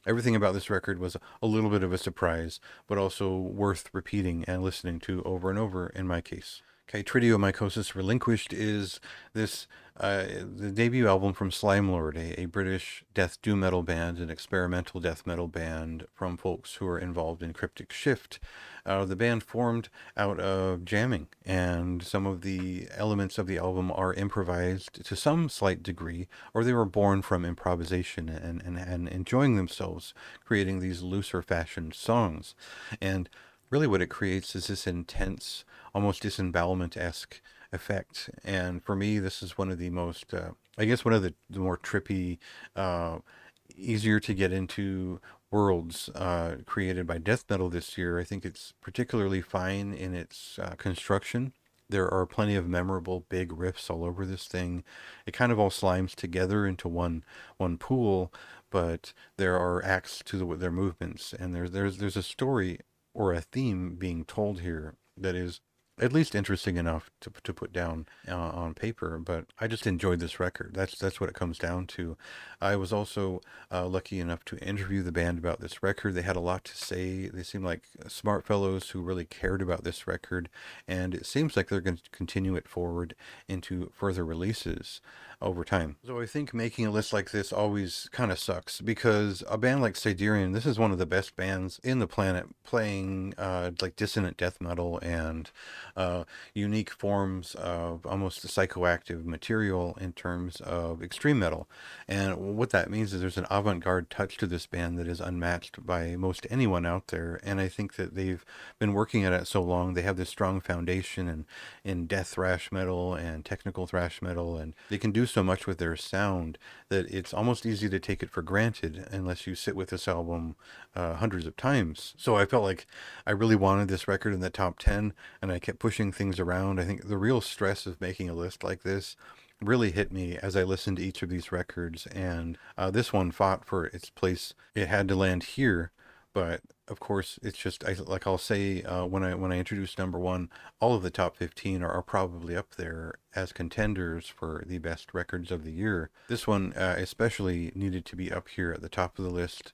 everything about this record was a little bit of a surprise, but also worth repeating and listening to over and over in my case. Okay, Tridiomycosis Relinquished is this the debut album from Slime Lord, a British death doom metal band, an experimental death metal band from folks who are involved in Cryptic Shift. The band formed out of jamming, and some of the elements of the album are improvised to some slight degree, or they were born from improvisation and enjoying themselves, creating these looser fashioned songs. And really what it creates is this intense, almost disembowelment-esque effect. And for me, this is one of the most, I guess, one of the more trippy, uh, easier to get into worlds created by death metal this year. I think it's particularly fine in its construction. There are plenty of memorable big riffs all over this thing. It kind of all slimes together into one pool, but there are acts to their movements, and there's a story or a theme being told here that is at least interesting enough to put down on paper. But I just enjoyed this record. That's what it comes down to. I was also lucky enough to interview the band about this record. They had a lot to say. They seemed like smart fellows who really cared about this record, and it seems like they're going to continue it forward into further releases over time. So I think making a list like this always kind of sucks, because a band like Siderian, this is one of the best bands in the planet playing like dissonant death metal and uh, unique forms of almost psychoactive material in terms of extreme metal. And what that means is there's an avant-garde touch to this band that is unmatched by most anyone out there. And I think that they've been working at it so long. They have this strong foundation in death thrash metal and technical thrash metal, and they can do so much with their sound that it's almost easy to take it for granted unless you sit with this album hundreds of times. So I felt like I really wanted this record in the top 10, and I kept pushing things around. I think the real stress of making a list like this really hit me as I listened to each of these records, and this one fought for its place. It had to land here, but of course, it's just like I'll say when I introduce number one, all of the top 15 are probably up there as contenders for the best records of the year. This one especially needed to be up here at the top of the list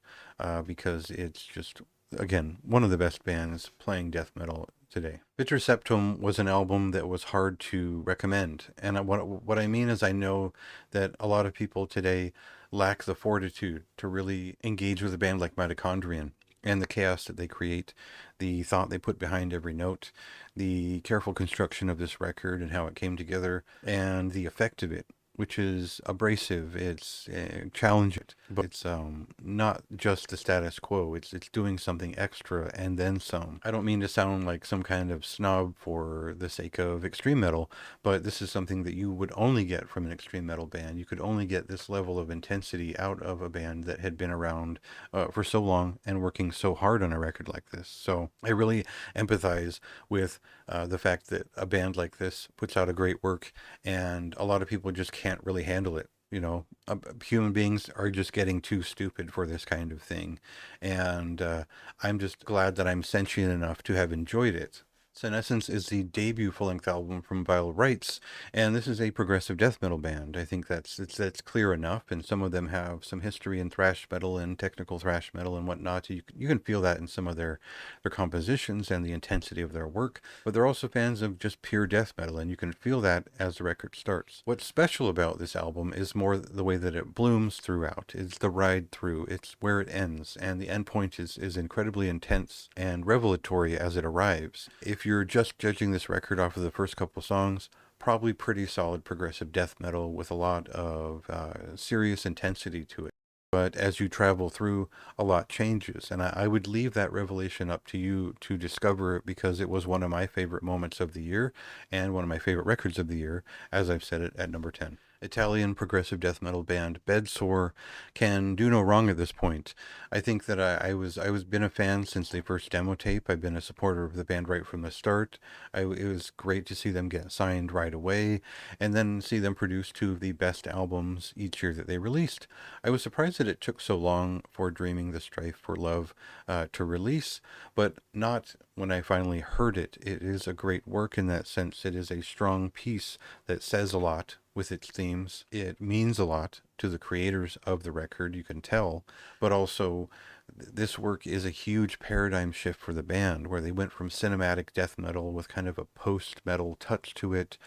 because it's just, again, one of the best bands playing death metal today. Bitter Septum was an album that was hard to recommend. And what I mean is, I know that a lot of people today lack the fortitude to really engage with a band like Mitochondrion and the chaos that they create, the thought they put behind every note, the careful construction of this record and how it came together, and the effect of it, which is abrasive. It's challenging, but it's not just the status quo. It's doing something extra and then some. I don't mean to sound like some kind of snob for the sake of extreme metal, but this is something that you would only get from an extreme metal band. You could only get this level of intensity out of a band that had been around for so long and working so hard on a record like this. So I really empathize with the fact that a band like this puts out a great work, and a lot of people just can't really handle it. Human beings are just getting too stupid for this kind of thing. And I'm just glad that I'm sentient enough to have enjoyed it. So in essence is the debut full-length album from Vile Rights, and this is a progressive death metal band. I think that's clear enough, and some of them have some history in thrash metal and technical thrash metal and whatnot. You can feel that in some of their compositions and the intensity of their work, but they're also fans of just pure death metal, and you can feel that as the record starts. What's special about this album is more the way that it blooms throughout. It's the ride through, it's where it ends, and the end point is incredibly intense and revelatory as it arrives. If you're just judging this record off of the first couple songs, probably pretty solid progressive death metal with a lot of serious intensity to it. But as you travel through, a lot changes. And I would leave that revelation up to you to discover it, because it was one of my favorite moments of the year and one of my favorite records of the year, as I've said it at number 10. Italian progressive death metal band Bedsore can do no wrong at this point. I think that I was been a fan since the first demo tape. I've been a supporter of the band right from the start. It was great to see them get signed right away, and then see them produce two of the best albums each year that they released. I was surprised that it took so long for Dreaming the Strife for Love to release, but not when I finally heard it. It is a great work in that sense. It is a strong piece that says a lot with its themes. It means a lot to the creators of the record, you can tell, but also this work is a huge paradigm shift for the band, where they went from cinematic death metal with kind of a post-metal touch to it,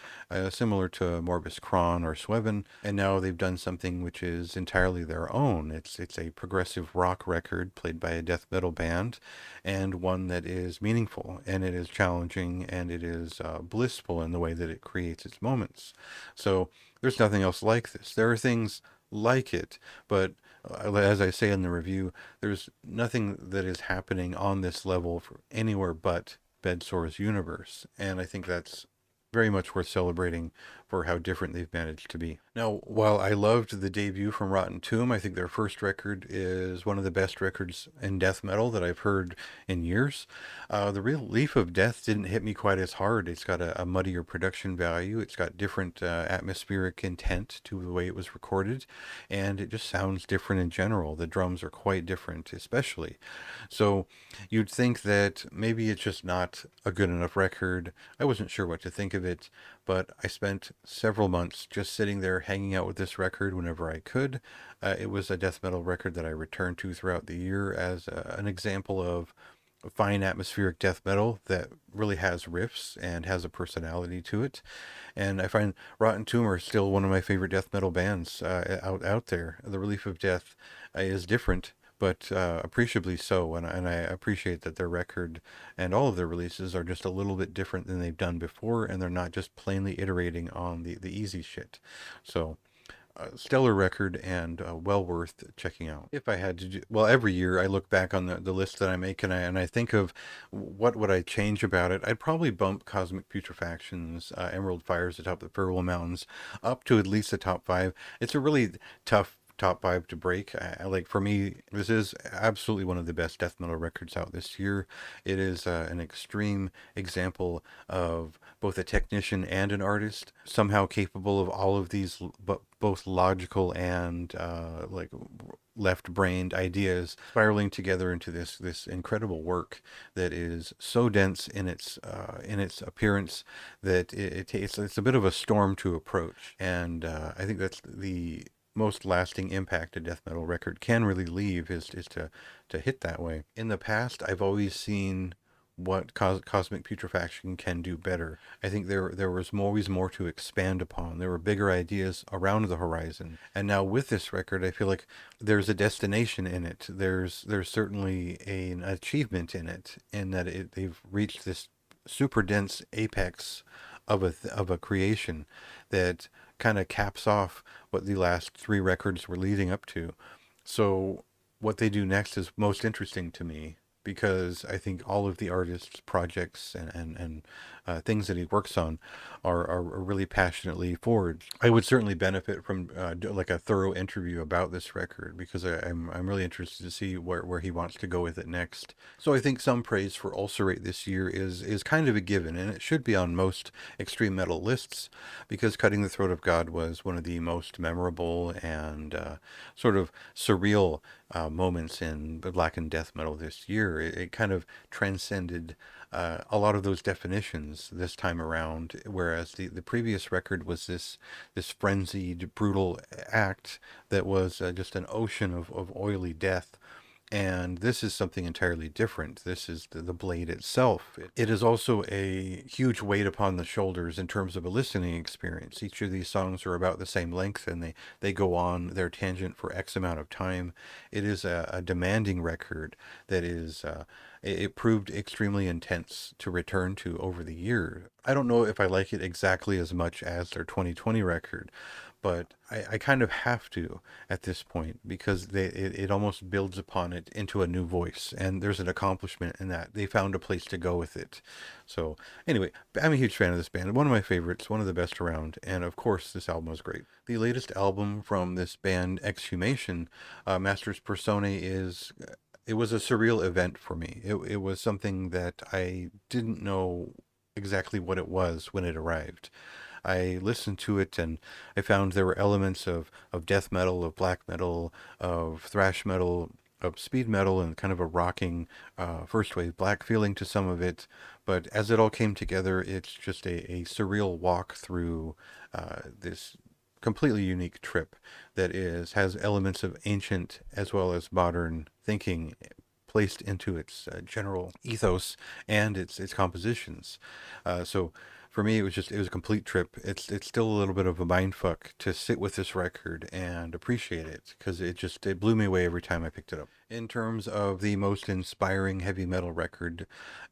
similar to Morbus Chron or Sweven, and now they've done something which is entirely their own. It's a progressive rock record played by a death metal band, and one that is meaningful, and it is challenging, and it is blissful in the way that it creates its moments. So there's nothing else like this. There are things like it, but as I say in the review, there's nothing that is happening on this level for anywhere but Bedsore's universe, and I think that's very much worth celebrating for how different they've managed to be. Now, while I loved the debut from Rotten Tomb, I think their first record is one of the best records in death metal that I've heard in years. The Relief of Death didn't hit me quite as hard. It's got a muddier production value. It's got different atmospheric intent to the way it was recorded, and it just sounds different in general. The drums are quite different, especially. So you'd think that maybe it's just not a good enough record. I wasn't sure what to think of it, but I spent several months just sitting there hanging out with this record whenever I could. It was a death metal record that I returned to throughout the year as an example of fine atmospheric death metal that really has riffs and has a personality to it. And I find Rotten Tomb are still one of my favorite death metal bands out there. The Relief of Death is different, but appreciably so. And I appreciate that their record and all of their releases are just a little bit different than they've done before, and they're not just plainly iterating on the easy shit. So stellar record, and well worth checking out. If I had to do, well, every year I look back on the list that I make, and I think of what would I change about it. I'd probably bump Cosmic Putrefaction's Emerald Fires atop the Farewell Mountains up to at least the top five. It's a really tough top five to break. Like, for me, this is absolutely one of the best death metal records out this year. It is an extreme example of both a technician and an artist, somehow capable of all of these, but both logical and like left-brained ideas spiraling together into this incredible work that is so dense in its appearance that it's a bit of a storm to approach, and I think that's the most lasting impact a death metal record can really leave, is to hit that way. In the past, I've always seen what Cosmic Putrefaction can do better. I think there was always more to expand upon. There were bigger ideas around the horizon. And now with this record, I feel like there's a destination in it. There's certainly an achievement in it, in that they've reached this super dense apex of a creation that kind of caps off what the last three records were leading up to. So what they do next is most interesting to me. because I think all of the artist's projects and things that he works on are really passionately forged. I would certainly benefit from like a thorough interview about this record because I'm really interested to see where he wants to go with it next. So I think some praise for Ulcerate this year is kind of a given, and it should be on most extreme metal lists because Cutting the Throat of God was one of the most memorable and sort of surreal moments in black and death metal this year. It kind of transcended a lot of those definitions this time around, whereas the previous record was this frenzied, brutal act that was just an ocean of oily death. And this is something entirely different. This is the blade itself. It is also a huge weight upon the shoulders in terms of a listening experience. Each of these songs are about the same length and they go on their tangent for X amount of time. It is a demanding record that is, it proved extremely intense to return to over the year. I don't know if I like it exactly as much as their 2020 record, but I kind of have to at this point because it almost builds upon it into a new voice, and there's an accomplishment in that they found a place to go with it. So anyway, I'm a huge fan of this band, one of my favorites, one of the best around, and of course this album was great. The latest album from this band, Exhumation, Masters Personae, is it was a surreal event for me. It was something that I didn't know exactly what it was when it arrived. I listened to it and I found there were elements of death metal, of black metal, of thrash metal, of speed metal, and kind of a rocking first wave black feeling to some of it. But as it all came together, it's just a surreal walk through this completely unique trip that is has elements of ancient as well as modern thinking placed into its general ethos and its compositions. So for me, it was a complete trip. It's still a little bit of a mind fuck to sit with this record and appreciate it because it blew me away every time I picked it up. In terms of the most inspiring heavy metal record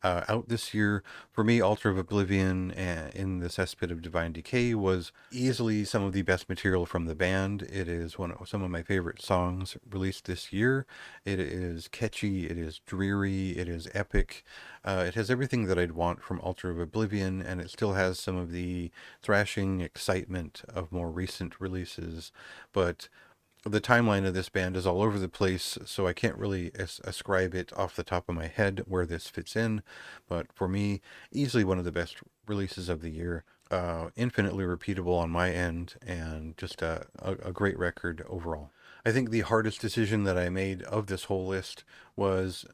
out this year, for me, Altar of Oblivion in the Cesspit of Divine Decay was easily some of the best material from the band. It is some of my favorite songs released this year. It is catchy, it is dreary, it is epic. It has everything that I'd want from Altar of Oblivion, and it still has some of the thrashing excitement of more recent releases. But the timeline of this band is all over the place, so I can't really ascribe it off the top of my head where this fits in. But for me, easily one of the best releases of the year. Infinitely repeatable on my end, and just a great record overall. I think the hardest decision that I made of this whole list was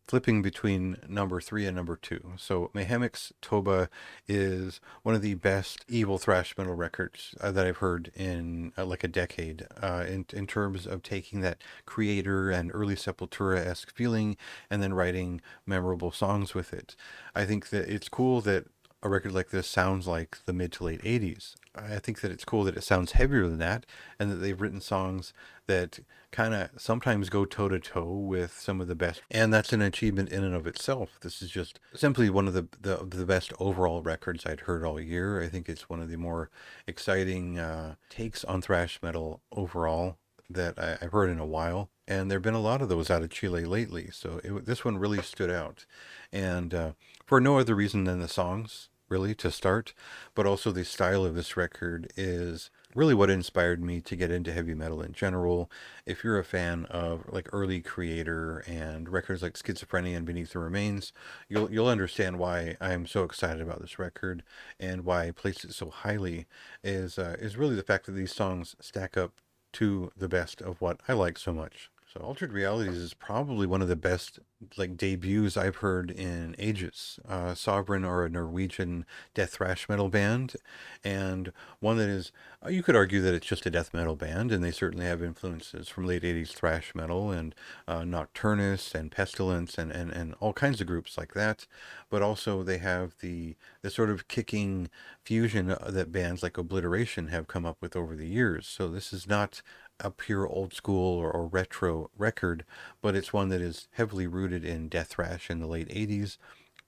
flipping between number three and number two. So Mayhemic's Toba is one of the best evil thrash metal records that I've heard in like a decade. In terms of taking that Creator and early Sepultura-esque feeling and then writing memorable songs with it. I think that it's cool that a record like this sounds like the mid to late 80s. I think that it's cool that it sounds heavier than that and that they've written songs that kind of sometimes go toe to toe with some of the best. And that's an achievement in and of itself. This is just simply one of the best overall records I'd heard all year. I think it's one of the more exciting takes on thrash metal overall that I've heard in a while. And there have been a lot of those out of Chile lately. So this one really stood out. And for no other reason than the songs, really, to start, but also the style of this record is really what inspired me to get into heavy metal in general. If you're a fan of like early Creator and records like Schizophrenia and Beneath the Remains, you'll understand why I'm so excited about this record and why I placed it so highly is really the fact that these songs stack up to the best of what I like so much. So Altered Realities is probably one of the best like debuts I've heard in ages. Sovereign are a Norwegian death thrash metal band, and one that is you could argue that it's just a death metal band, and they certainly have influences from late '80s thrash metal and Nocturnus and Pestilence and all kinds of groups like that. But also they have the sort of kicking fusion that bands like Obliteration have come up with over the years. So this is not a pure old school or retro record, but it's one that is heavily rooted in death thrash in the late 80s,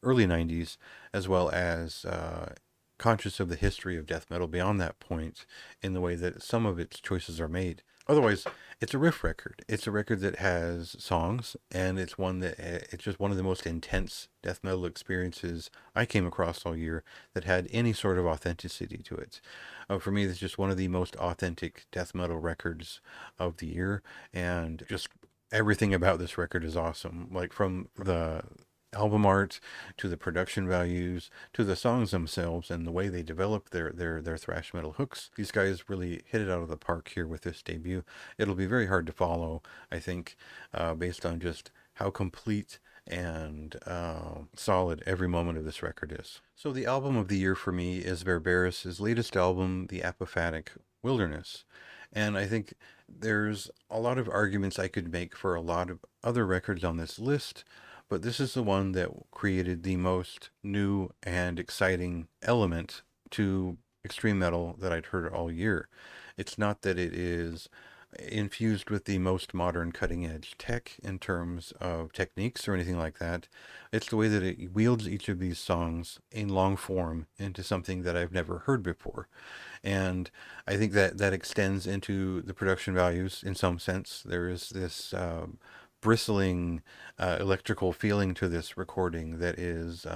early 90s, as well as conscious of the history of death metal beyond that point in the way that some of its choices are made. Otherwise, it's a riff record. It's a record that has songs, and it's one that it's just one of the most intense death metal experiences I came across all year that had any sort of authenticity to it. For me, it's just one of the most authentic death metal records of the year, and just everything about this record is awesome. Like from the album art to the production values to the songs themselves and the way they develop their thrash metal hooks. These guys really hit it out of the park here with this debut. It'll be very hard to follow, I think, based on just how complete and solid every moment of this record is. So the album of the year for me is Verberis' latest album, The Apophatic Wilderness. And I think there's a lot of arguments I could make for a lot of other records on this list, but this is the one that created the most new and exciting element to extreme metal that I'd heard all year. It's not that it is infused with the most modern cutting edge tech in terms of techniques or anything like that. It's the way that it wields each of these songs in long form into something that I've never heard before. And I think that that extends into the production values in some sense. There is this bristling electrical feeling to this recording that is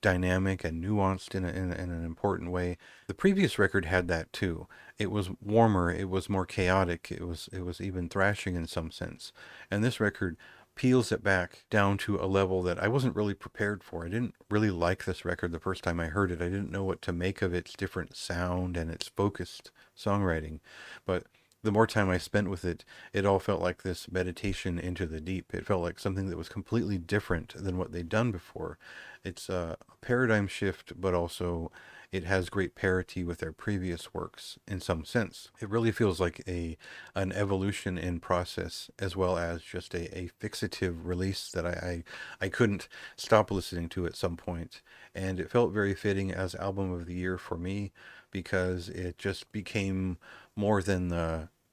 dynamic and nuanced in an important way. The previous record had that too. It was warmer, it was more chaotic, it was even thrashing in some sense. And this record peels it back down to a level that I wasn't really prepared for. I didn't really like this record the first time I heard it. I didn't know what to make of its different sound and its focused songwriting. But the more time I spent with it, it all felt like this meditation into the deep. It felt like something that was completely different than what they'd done before. It's a paradigm shift, but also it has great parity with their previous works in some sense. It really feels like a an evolution in process as well as just a fixative release that I couldn't stop listening to at some point. And it felt very fitting as album of the year for me because it just became more than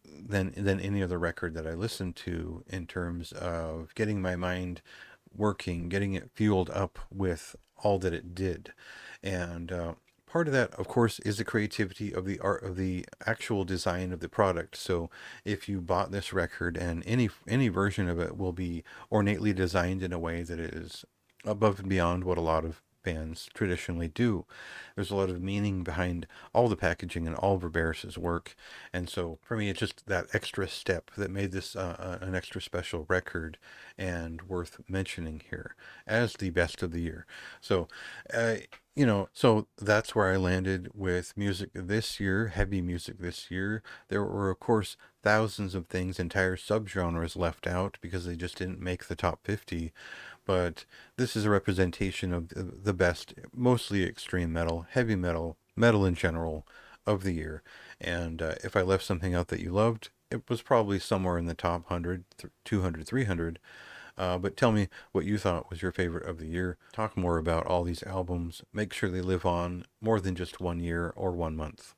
than any other record that I listened to in terms of getting my mind working, getting it fueled up with all that it did. And part of that, of course, is the creativity of the art of the actual design of the product. So if you bought this record, and any version of it will be ornately designed in a way that is above and beyond what a lot of bands traditionally do. There's a lot of meaning behind all the packaging and all of Roberts' work. And so for me, it's just that extra step that made this an extra special record and worth mentioning here as the best of the year. So, uh, so that's where I landed with music this year, heavy music this year. There were, of course, thousands of things, entire subgenres left out because they just didn't make the top 50. But this is a representation of the best, mostly extreme metal, heavy metal, metal in general of the year. And if I left something out that you loved, it was probably somewhere in the top 100, 200, 300. But tell me what you thought was your favorite of the year. Talk more about all these albums. Make sure they live on more than just 1 year or 1 month.